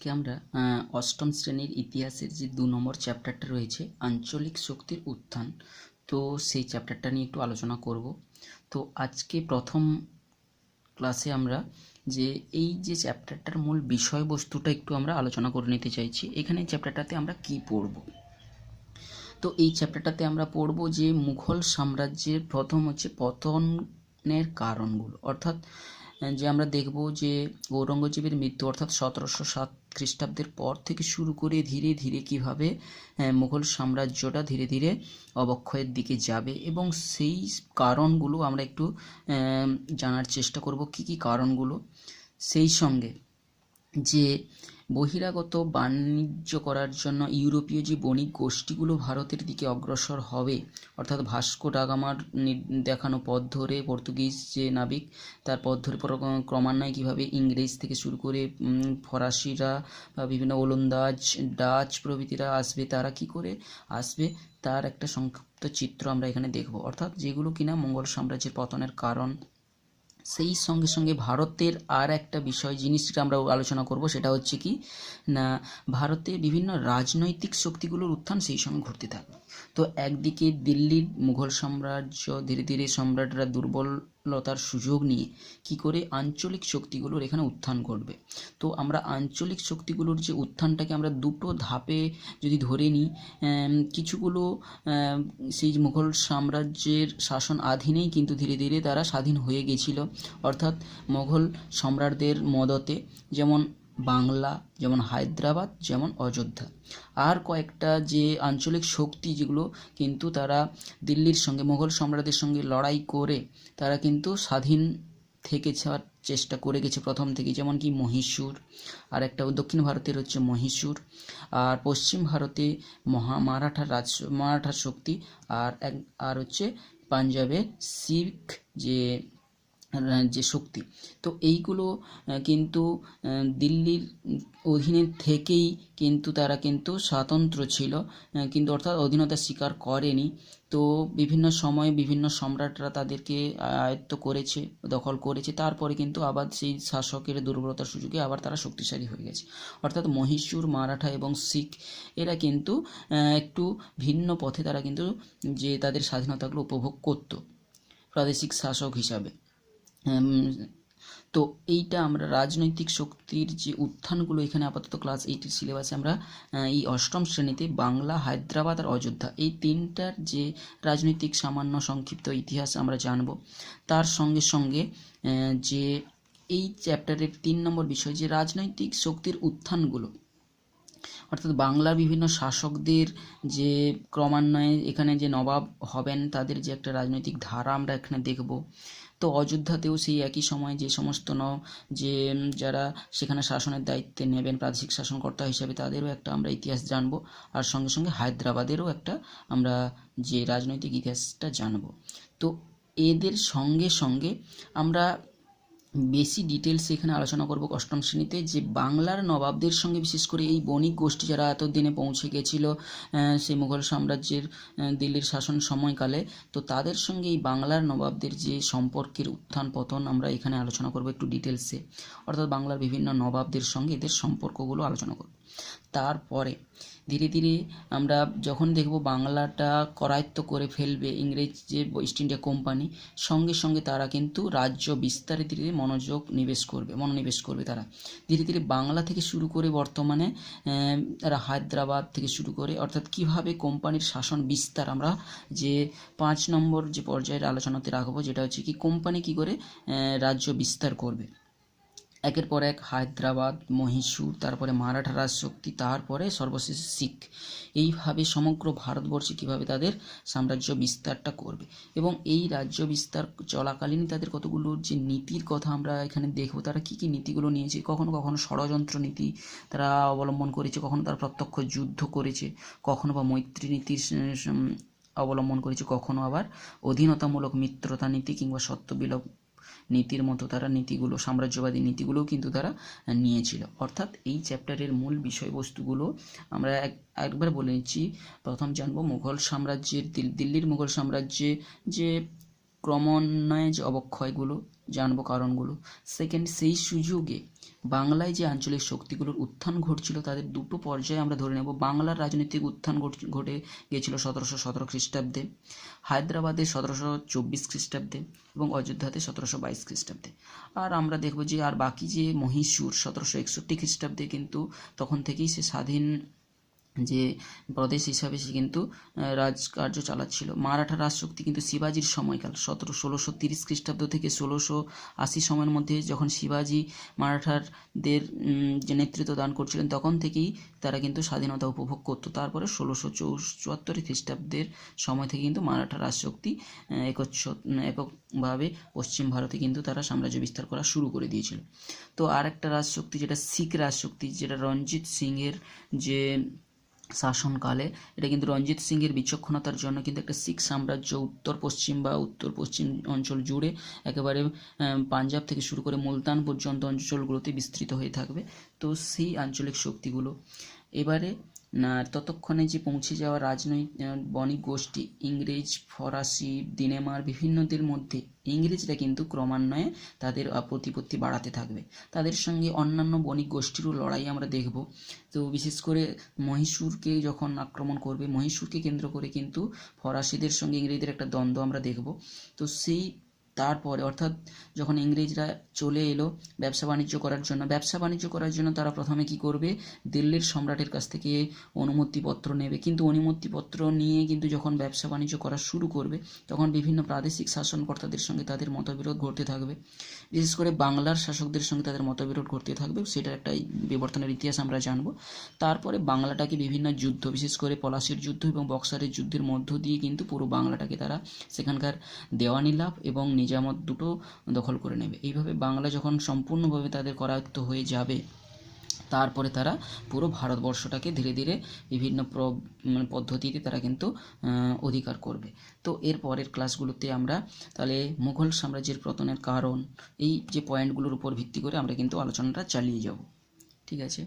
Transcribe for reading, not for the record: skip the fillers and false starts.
আজকে আমরা অষ্টম শ্রেণীর ইতিহাসের যে ২ নম্বর চ্যাপ্টারটা রয়েছে আঞ্চলিক শক্তির উত্থান, তো সেই চ্যাপ্টারটা নিয়ে একটু আলোচনা করব। তো আজকে প্রথম ক্লাসে আমরা যে এই যে চ্যাপ্টারটার মূল বিষয়বস্তুটা একটু আমরা আলোচনা করে নিতে চাইছি। এখানে চ্যাপ্টারটাতে আমরা কি পড়ব? তো এই চ্যাপ্টারটাতে আমরা পড়ব যে মুঘল সাম্রাজ্যের প্রথম হচ্ছে পতনের কারণগুলো, অর্থাৎ যে আমরা দেখব যে ঔরঙ্গজেবের মৃত্যু অর্থাৎ ১৭০৭ খ্রিস্টাব্দের পর থেকে শুরু করে ধীরে ধীরে কীভাবে মুঘল সাম্রাজ্যটা ধীরে ধীরে অবক্ষয়ের দিকে যাবে, এবং সেই কারণগুলো আমরা একটু জানার চেষ্টা করব কি কি কারণগুলো। সেই সঙ্গে যে বহিরাগত বাণিজ্য করার জন্য ইউরোপীয় যে বণিক গোষ্ঠীগুলো ভারতের দিকে অগ্রসর হবে, অর্থাৎ ভাস্কো ডা গামার দেখানো পথ ধরে পর্তুগিজ যে নাবিক তার পথ ধরে ক্রমান্বয়ে কীভাবে ইংরেজ থেকে শুরু করে ফরাসিরা বা বিভিন্ন ওলন্দাজ ডাচ প্রভৃতিরা আসবে, তারা কি করে আসবে তার একটা সংক্ষিপ্ত চিত্র আমরা এখানে দেখব, অর্থাৎ যেগুলো কিনা মঙ্গল সাম্রাজ্যের পতনের কারণ। সেই সঙ্গে সঙ্গে ভারতের আর একটা জিনিসটা আমরা আলোচনা করব, সেটা হচ্ছে কি না ভারতে বিভিন্ন রাজনৈতিক শক্তিগুলোর উত্থান সেই সঙ্গে ঘটতে থাকবে। তো একদিকে দিল্লির মুঘল সাম্রাজ্য ধীরে ধীরে সম্রাটরা দুর্বলতার সুযোগ নিয়ে কি করে আঞ্চলিক শক্তিগুলোর এখানে উত্থান ঘটবে। তো আমরা আঞ্চলিক শক্তিগুলোর যে উত্থানটাকে আমরা দুটো ধাপে যদি ধরে নিই, কিছুগুলো সেই মুঘল সাম্রাজ্যের শাসন আধীনেই কিন্তু ধীরে ধীরে তারা স্বাধীন হয়ে গেছিল, অর্থাৎ মোগল সম্রাটদের মদতে, যেমন বাংলা, যেমন হায়দ্রাবাদ, যেমন অযোধ্যা। আর কয়েকটা যে আঞ্চলিক শক্তি যেগুলো কিন্তু তারা দিল্লির সঙ্গে মোগল সম্রাটদের সঙ্গে লড়াই করে তারা কিন্তু স্বাধীন থেকে যাওয়ার চেষ্টা করে গেছে প্রথম থেকে, যেমন কি মহীশূর, আর একটা দক্ষিণ ভারতের হচ্ছে মহীশূর, আর পশ্চিম ভারতে মারাঠার শক্তি, আর হচ্ছে পাঞ্জাবে শিখ যে শক্তি। তো এইগুলো কিন্তু দিল্লির অধীনে থেকেই কিন্তু তারা কিন্তু স্বাতন্ত্র ছিল, কিন্তু অর্থাৎ অধীনতা স্বীকার করেনি। তো বিভিন্ন সময়ে বিভিন্ন সম্রাটরা তাদেরকে আয়ত্ত করেছে, দখল করেছে, তারপরে কিন্তু আবার সেই শাসকের দুর্বলতার সুযোগে আবার তারা শক্তিশালী হয়ে গেছে। অর্থাৎ মহীশূর, মারাঠা এবং শিখ এরা কিন্তু একটু ভিন্ন পথে তারা কিন্তু যে তাদের স্বাধীনতাগুলো উপভোগ করত প্রাদেশিক শাসক হিসাবে। তো এইটা আমরা রাজনৈতিক শক্তির যে উত্থানগুলো এখানে আপাতত ক্লাস 8-এর সিলেবাসে আমরা এই অষ্টম শ্রেণীতে বাংলা, হায়দ্রাবাদ আর অযোধ্যা এই তিনটার যে রাজনৈতিক সামান্য সংক্ষিপ্ত ইতিহাস আমরা জানব। তার সঙ্গে সঙ্গে যে এই চ্যাপ্টারের 3 নম্বর বিষয় যে রাজনৈতিক শক্তির উত্থানগুলো, অর্থাৎ বাংলার বিভিন্ন শাসকদের যে ক্রমান্বয়ে এখানে যে নবাব হবেন তাদের যে একটা রাজনৈতিক ধারা আমরা এখানে দেখব। তো অযোধ্যাতেও সেই একই সময় যে সমস্ত যারা সেখানে শাসনের দায়িত্বে নেবেন প্রাদেশিক শাসনকর্তা হিসাবে তাদেরও একটা আমরা ইতিহাস জানব, আর সঙ্গে সঙ্গে হায়দ্রাবাদেরও একটা আমরা যে রাজনৈতিক ইতিহাসটা জানব। তো এদের সঙ্গে সঙ্গে আমরা বেশি ডিটেলস এখানে আলোচনা করব অষ্টম শ্রেণীতে, যে বাংলার নবাবদের সঙ্গে বিশেষ করে এই বণিক গোষ্ঠী যারা এতদিনে পৌঁছে গেছিল সেই মুঘল সাম্রাজ্যের দিল্লির শাসন সময়কালে, তো তাদের সঙ্গে এই বাংলার নবাবদের যে সম্পর্কের উত্থান পতন আমরা এখানে আলোচনা করব একটু ডিটেলসে, অর্থাৎ বাংলার বিভিন্ন নবাবদের সঙ্গে এদের সম্পর্কগুলো আলোচনা করব। তারপরে ধীরে ধীরে আমরা যখন দেখব বাংলাটা করায়ত্ত করে ফেলবে ইংরেজ যে ইস্ট ইন্ডিয়া কোম্পানি, সঙ্গে সঙ্গে তারা কিন্তু রাজ্য বিস্তারে ধীরে মনোনিবেশ করবে তারা ধীরে ধীরে বাংলা থেকে শুরু করে বর্তমানে তারা হায়দ্রাবাদ থেকে শুরু করে, অর্থাৎ কিভাবে কোম্পানির শাসন বিস্তার আমরা যে 5 নম্বর যে পর্যায়ের আলোচনাতে রাখবো, যেটা হচ্ছে কি কোম্পানি কি করে রাজ্য বিস্তার করবে। একের পর এক হায়দ্রাবাদ, মহীশূর, তারপরে মারাঠা রাজশক্তি, তারপরে সর্বশেষে শিখ, এইভাবে সমগ্র ভারতবর্ষে কীভাবে তাদের সাম্রাজ্য বিস্তারটা করবে। এবং এই রাজ্য বিস্তার চলাকালীন তাদের কতগুলো যে নীতির কথা আমরা এখানে দেখব, তারা কী কী নীতিগুলো নিয়েছে, কখনো কখনো ষড়যন্ত্র নীতি তারা অবলম্বন করেছে, কখনো তারা প্রত্যক্ষ যুদ্ধ করেছে, কখনো বা মৈত্রী নীতির অবলম্বন করেছে, কখনো আবার অধীনতামূলক মিত্রতা নীতি কিংবা সত্যবিলোপ নীতির মতো তারা নীতিগুলো, সাম্রাজ্যবাদী নীতিগুলোও কিন্তু তারা নিয়েছিল। অর্থাৎ এই চ্যাপ্টারের মূল বিষয়বস্তুগুলো আমরা একবার বলে নিচ্ছি। প্রথম জানবো মুঘল সাম্রাজ্যের দিল্লির মুঘল সাম্রাজ্যে যে ক্রমান্বয়ে যে অবক্ষয়গুলো, জানবো কারণগুলো। সেকেন্ড, সেই সুযোগে বাংলায় যে আঞ্চলিক শক্তিগুলোর উত্থান ঘটছিল তাদের দুটো পর্যায়ে আমরা ধরে নেব। বাংলার রাজনৈতিক উত্থান ঘটে গিয়েছিল 1717 খ্রিস্টাব্দে, হায়দ্রাবাদে 1724 খ্রিস্টাব্দে এবং অযোধ্যাতে 1722 খ্রিস্টাব্দে। আর আমরা দেখব যে আর বাকি যে মহীশূর 1761 খ্রিস্টাব্দে কিন্তু তখন থেকেই সে স্বাধীন যে প্রদেশ হিসাবে সে কিন্তু রাজকার্য চালাচ্ছিল। মারাঠা রাজশক্তি কিন্তু শিবাজির সময়কাল 1630 খ্রিস্টাব্দ থেকে 1680 সময়ের মধ্যে যখন শিবাজি মারাঠাদের যে নেতৃত্ব দান করছিলেন তখন থেকেই তারা কিন্তু স্বাধীনতা উপভোগ করতো। তারপরে 1674 খ্রিস্টাব্দের সময় থেকে কিন্তু মারাঠা রাজশক্তি এককভাবে পশ্চিম ভারতে কিন্তু তারা সাম্রাজ্য বিস্তার করা শুরু করে দিয়েছিল। তো আর একটা রাজশক্তি যেটা শিখ রাজশক্তি, যেটা রঞ্জিত সিংয়ের যে শাসনকালে, এটা কিন্তু রঞ্জিত সিংয়ের বিচক্ষণতার জন্য কিন্তু একটা শিখ সাম্রাজ্য উত্তর পশ্চিম অঞ্চল জুড়ে একেবারে পাঞ্জাব থেকে শুরু করে মুলতান পর্যন্ত অঞ্চলগুলোতে বিস্তৃত হয়ে থাকবে। তো সেই আঞ্চলিক শক্তিগুলো এবারে ততক্ষণে যে পৌঁছে যাওয়া বণিক গোষ্ঠী ইংরেজ, ফরাসি, দিনেমার বিভিন্নদের মধ্যে ইংরেজরা কিন্তু ক্রমান্বয়ে তাদের প্রতিপত্তি বাড়াতে থাকবে। তাদের সঙ্গে অন্যান্য বণিক গোষ্ঠীরও লড়াই আমরা দেখব। তো বিশেষ করে মহীশূরকে যখন আক্রমণ করবে, মহীশূরকে কেন্দ্র করে কিন্তু ফরাসিদের সঙ্গে ইংরেজদের একটা দ্বন্দ্ব আমরা দেখব। তো সেই তারপরে অর্থাৎ যখন ইংরেজরা চলে এলো ব্যবসা বাণিজ্য করার জন্য তারা প্রথমে কি করবে, দিল্লির সম্রাটের কাছ থেকে অনুমতিপত্র নেবে। কিন্তু অনুমতিপত্র নিয়ে কিন্তু যখন ব্যবসা বাণিজ্য করা শুরু করবে তখন বিভিন্ন প্রাদেশিক শাসনকর্তাদের সঙ্গে তাদের মতবিরোধ ঘটতে থাকবে। বিশেষ করে বাংলার শাসকদের সঙ্গে তাদের মতবিরোধ ঘটতে থাকবে। সেটার একটা বিবর্তনের ইতিহাস আমরা জানবো। তারপরে বাংলাটাকে বিভিন্ন যুদ্ধ, বিশেষ করে পলাশির যুদ্ধ এবং বক্সারের যুদ্ধের মধ্য দিয়ে কিন্তু পুরো বাংলাটাকে তারা সেখানকার দেওয়ানি লাভ এবং নিজামত দুটো দখল করে নেবে। এইভাবে বাংলা যখন সম্পূর্ণভাবে তাদের করায়ত্ত হয়ে যাবে তারপরে তারা পুরো ভারতবর্ষটাকে ধীরে ধীরে বিভিন্ন পদ্ধতিতে তারা কিন্তু অধিকার করবে। তো এর পরের ক্লাসগুলোতে আমরা তাহলে মুঘল সাম্রাজ্যের পতনের কারণ, এই যে পয়েন্টগুলোর উপর ভিত্তি করে আমরা কিন্তু আলোচনাটা চালিয়ে যাব। ঠিক আছে।